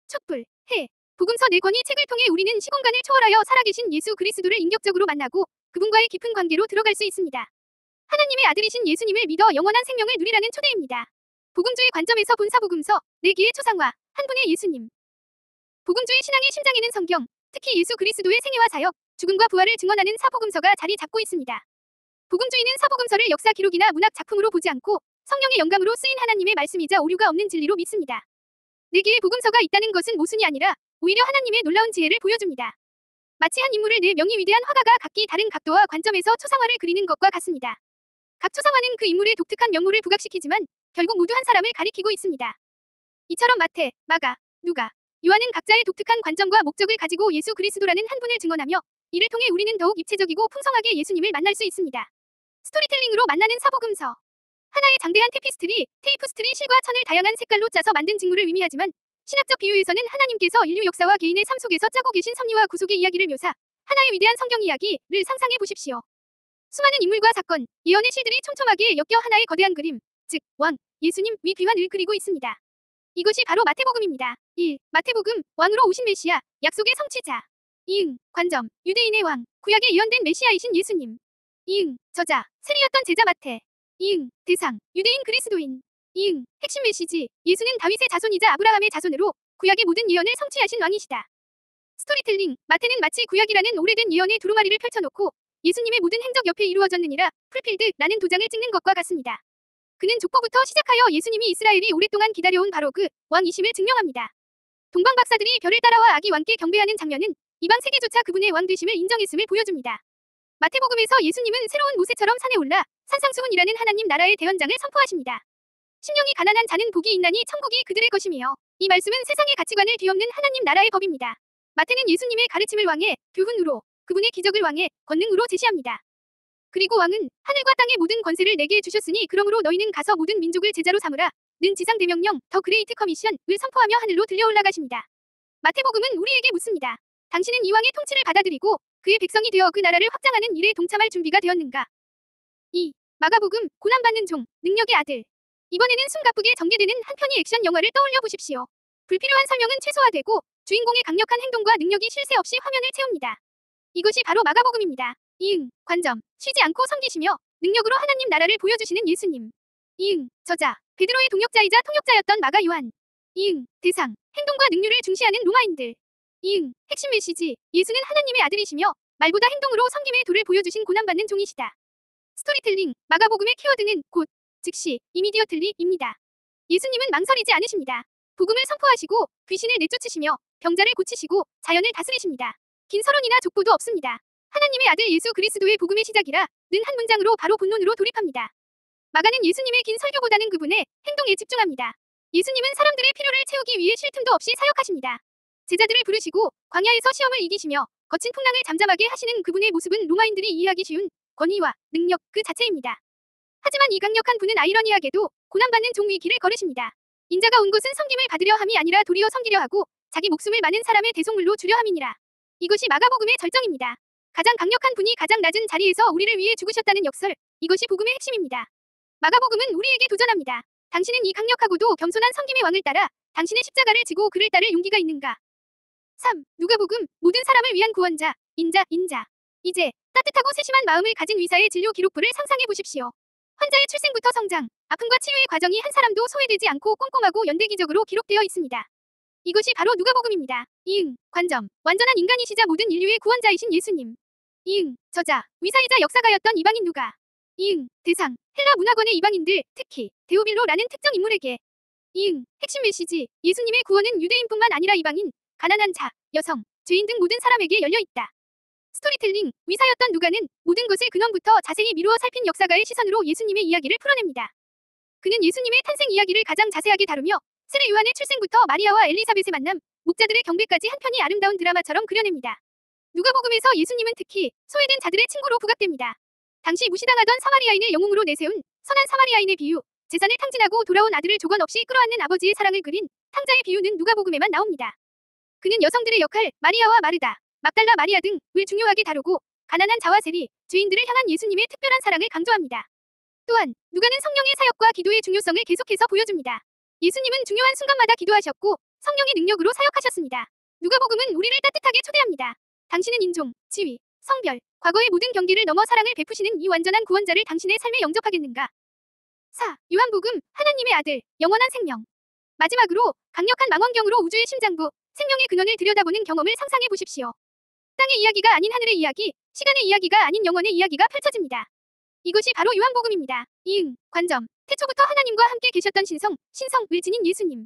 촛불, 해. 복음서 4권이 책을 통해 우리는 시공간을 초월하여 살아계신 예수 그리스도를 인격적으로 만나고 그분과의 깊은 관계로 들어갈 수 있습니다. 하나님의 아들이신 예수님을 믿어 영원한 생명을 누리라는 초대입니다. 복음주의 관점에서 본 사복음서 4개의 초상화, 한 분의 예수님. 복음주의 신앙의 심장에는 성경, 특히 예수 그리스도의 생애와 사역, 죽음과 부활을 증언하는 사복음서가 자리 잡고 있습니다. 복음주의는 사복음서를 역사 기록이나 문학 작품으로 보지 않고 성령의 영감으로 쓰인 하나님의 말씀이자 오류가 없는 진리로 믿습니다. 4개의 복음서가 있다는 것은 모순이 아니라 오히려 하나님의 놀라운 지혜를 보여줍니다. 마치 한 인물을 4명의 위대한 화가가 각기 다른 각도와 관점에서 초상화를 그리는 것과 같습니다. 각 초상화는 그 인물의 독특한 면모를 부각시키지만 결국 모두 한 사람을 가리키고 있습니다. 이처럼 마태, 마가, 누가, 요한은 각자의 독특한 관점과 목적을 가지고 예수 그리스도라는 한 분을 증언하며 이를 통해 우리는 더욱 입체적이고 풍성하게 예수님을 만날 수 있습니다. 스토리텔링으로 만나는 사복음서. 하나의 장대한 테이프스트리 실과 천을 다양한 색깔로 짜서 만든 직물을 의미하지만 신학적 비유에서는 하나님께서 인류 역사와 개인의 삶 속에서 짜고 계신 섭리와 구속의 이야기를 묘사, 하나의 위대한 성경 이야기를 상상해 보십시오. 수많은 인물과 사건, 예언의 실들이 촘촘하게 엮여 하나의 거대한 그림, 즉 왕, 예수님 위 귀환을 그리고 있습니다. 이것이 바로 마태복음입니다. 1. 마태복음, 왕으로 오신 메시아, 약속의 성취자. 2응, 관점, 유대인의 왕, 구약에 예언된 메시아이신 예수님. 2응, 저자, 세리였던 제자 마태. 2응, 대상, 유대인 그리스도인. 2응, 핵심 메시지, 예수는 다윗의 자손이자 아브라함의 자손으로 구약의 모든 예언을 성취하신 왕이시다. 스토리텔링, 마태는 마치 구약이라는 오래된 예언의 두루마리를 펼쳐놓고 예수님의 모든 행적 옆에 이루어졌느니라 풀필드라는 도장을 찍는 것과 같습니다. 그는 족보부터 시작하여 예수님이 이스라엘이 오랫동안 기다려온 바로 그 왕이심을 증명합니다. 동방 박사들이 별을 따라와 아기 왕께 경배하는 장면은 이방 세계조차 그분의 왕 되심을 인정했음을 보여줍니다. 마태복음에서 예수님은 새로운 모세처럼 산에 올라 산상수훈이라는 하나님 나라의 대언장을 선포하십니다. 심령이 가난한 자는 복이 있나니 천국이 그들의 것이며 이 말씀은 세상의 가치관을 뒤엎는 하나님 나라의 법입니다. 마태는 예수님의 가르침을 왕의 교훈으로, 그분의 기적을 왕의 권능으로 제시합니다. 그리고 왕은 하늘과 땅의 모든 권세를 내게 주셨으니 그러므로 너희는 가서 모든 민족을 제자로 삼으라 는 지상 대명령 더 그레이트 커미션을 선포하며 하늘로 들려 올라가십니다. 마태복음은 우리에게 묻습니다. 당신은 이 왕의 통치를 받아들이고 그의 백성이 되어 그 나라를 확장하는 일에 동참할 준비가 되었는가? 2. 마가복음, 고난받는 종, 능력의 아들. 이번에는 숨가쁘게 전개되는 한 편의 액션 영화를 떠올려 보십시오. 불필요한 설명은 최소화되고 주인공의 강력한 행동과 능력이 쉴 새 없이 화면을 채웁니다. 이것이 바로 마가복음입니다. 2응, 관점, 쉬지 않고 섬기시며 능력으로 하나님 나라를 보여주시는 예수님. 2응, 저자, 베드로의 동역자이자 통역자였던 마가 요한. 2응, 대상, 행동과 능률을 중시하는 로마인들. 2응, 핵심 메시지, 예수는 하나님의 아들이시며 말보다 행동으로 섬김의 도를 보여주신 고난받는 종이시다. 스토리텔링, 마가복음의 키워드는 곧, 즉시, 이미디어틀리입니다. 예수님은 망설이지 않으십니다. 복음을 선포하시고 귀신을 내쫓으시며 병자를 고치시고 자연을 다스리십니다. 긴 서론이나 족보도 없습니다. 하나님의 아들 예수 그리스도의 복음의 시작이라 는 한 문장으로 바로 본론으로 돌입합니다. 마가는 예수님의 긴 설교보다는 그분의 행동에 집중합니다. 예수님은 사람들의 필요를 채우기 위해 쉴 틈도 없이 사역하십니다. 제자들을 부르시고 광야에서 시험을 이기시며 거친 풍랑을 잠잠하게 하시는 그분의 모습은 로마인들이 이해하기 쉬운 권위와 능력 그 자체입니다. 하지만 이 강력한 분은 아이러니하게도 고난받는 종 위 길을 걸으십니다. 인자가 온 곳은 섬김을 받으려 함이 아니라 도리어 섬기려 하고 자기 목숨을 많은 사람의 대속물로 주려 함이니라. 이것이 마가복음의 절정입니다. 가장 강력한 분이 가장 낮은 자리에서 우리를 위해 죽으셨다는 역설, 이것이 복음의 핵심입니다. 마가복음은 우리에게 도전합니다. 당신은 이 강력하고도 겸손한 섬김의 왕을 따라 당신의 십자가를 지고 그를 따를 용기가 있는가? 3. 누가복음, 모든 사람을 위한 구원자, 인자. 이제 따뜻하고 세심한 마음을 가진 의사의 진료 기록부를 상상해 보십시오. 환자의 출생부터 성장, 아픔과 치유의 과정이 한 사람도 소외되지 않고 꼼꼼하고 연대기적으로 기록되어 있습니다. 이것이 바로 누가복음입니다. 2응, 관점, 완전한 인간이시자 모든 인류의 구원자이신 예수님. 2응, 저자, 의사이자 역사가였던 이방인 누가. 2응, 대상, 헬라 문화권의 이방인들, 특히 데오빌로라는 특정 인물에게. 2응, 핵심 메시지, 예수님의 구원은 유대인뿐만 아니라 이방인, 가난한 자, 여성, 죄인 등 모든 사람에게 열려 있다. 스토리텔링, 의사였던 누가는 모든 것을 근원부터 자세히 미루어 살핀 역사가의 시선으로 예수님의 이야기를 풀어냅니다. 그는 예수님의 탄생 이야기를 가장 자세하게 다루며 세례 요한의 출생부터 마리아와 엘리사벳의 만남, 목자들의 경배까지 한 편의 아름다운 드라마처럼 그려냅니다. 누가복음에서 예수님은 특히 소외된 자들의 친구로 부각됩니다. 당시 무시당하던 사마리아인을 영웅으로 내세운 선한 사마리아인의 비유, 재산을 탕진하고 돌아온 아들을 조건 없이 끌어안는 아버지의 사랑을 그린 탕자의 비유는 누가복음에만 나옵니다. 그는 여성들의 역할, 마리아와 마르다, 막달라 마리아 등을 중요하게 다루고 가난한 자와 세리, 죄인들을 향한 예수님의 특별한 사랑을 강조합니다. 또한 누가는 성령의 사역과 기도의 중요성을 계속해서 보여줍니다. 예수님은 중요한 순간마다 기도하셨고 성령의 능력으로 사역하셨습니다. 누가복음은 우리를 따뜻하게 초대합니다. 당신은 인종, 지위, 성별, 과거의 모든 경계를 넘어 사랑을 베푸시는 이 완전한 구원자를 당신의 삶에 영접하겠는가? 4. 요한복음, 하나님의 아들, 영원한 생명. 마지막으로 강력한 망원경으로 우주의 심장부, 생명의 근원을 들여다보는 경험을 상상해 보십시오. 땅의 이야기가 아닌 하늘의 이야기, 시간의 이야기가 아닌 영혼의 이야기가 펼쳐집니다. 이것이 바로 요한복음입니다. 이응, 관점, 태초부터 하나님과 함께 계셨던 신성을 지닌 예수님.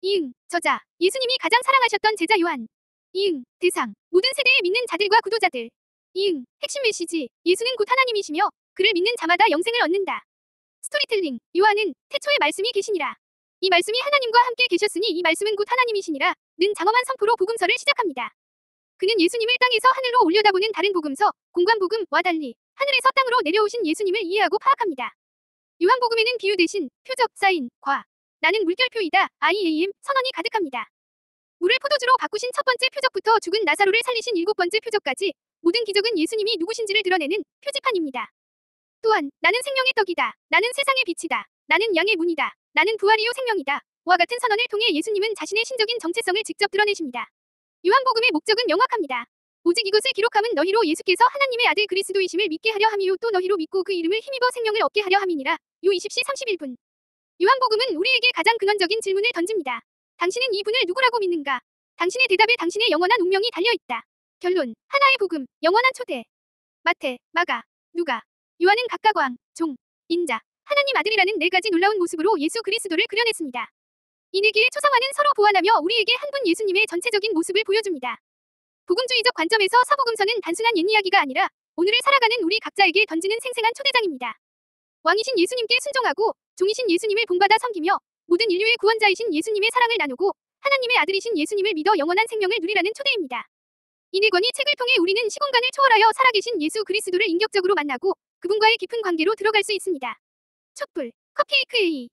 이응, 저자, 예수님이 가장 사랑하셨던 제자 요한. 이응, 대상, 모든 세대의 믿는 자들과 구도자들. 이응, 핵심 메시지, 예수는 곧 하나님이시며 그를 믿는 자마다 영생을 얻는다. 스토리텔링, 요한은 태초에 말씀이 계시니라. 이 말씀이 하나님과 함께 계셨으니 이 말씀은 곧 하나님이시니라 는 장엄한 선포로 복음서를 시작합니다. 그는 예수님을 땅에서 하늘로 올려다보는 다른 복음서, 공관복음과 달리 하늘에서 땅으로 내려오신 예수님을 이해하고 파악합니다. 요한복음에는 비유 대신 표적, 사인, 과, 나는 물결표이다, IAM 선언이 가득합니다. 물을 포도주로 바꾸신 첫 번째 표적부터 죽은 나사로를 살리신 일곱 번째 표적까지 모든 기적은 예수님이 누구신지를 드러내는 표지판입니다. 또한 나는 생명의 떡이다, 나는 세상의 빛이다, 나는 양의 문이다, 나는 부활이요 생명이다 와 같은 선언을 통해 예수님은 자신의 신적인 정체성을 직접 드러내십니다. 요한복음의 목적은 명확합니다. 오직 이것을 기록함은 너희로 예수께서 하나님의 아들 그리스도이심을 믿게 하려 함이요 또 너희로 믿고 그 이름을 힘입어 생명을 얻게 하려 함이니라. 요 20시 31분. 요한복음은 우리에게 가장 근원적인 질문을 던집니다. 당신은 이 분을 누구라고 믿는가? 당신의 대답에 당신의 영원한 운명이 달려있다. 결론, 하나의 복음, 영원한 초대. 마태, 마가, 누가, 요한은 각각 왕, 종, 인자, 하나님 아들이라는 네 가지 놀라운 모습으로 예수 그리스도를 그려냈습니다. 이 네 개의 초상화는 서로 보완하며 우리에게 한 분 예수님의 전체적인 모습을 보여줍니다. 복음주의적 관점에서 사복음서는 단순한 옛이야기가 아니라 오늘을 살아가는 우리 각자에게 던지는 생생한 초대장입니다. 왕이신 예수님께 순종하고 종이신 예수님을 본받아 섬기며 모든 인류의 구원자이신 예수님의 사랑을 나누고 하나님의 아들이신 예수님을 믿어 영원한 생명을 누리라는 초대입니다. 이 네 권의 책을 통해 우리는 시공간을 초월하여 살아계신 예수 그리스도를 인격적으로 만나고 그분과의 깊은 관계로 들어갈 수 있습니다. 촛불, 컵케이크 A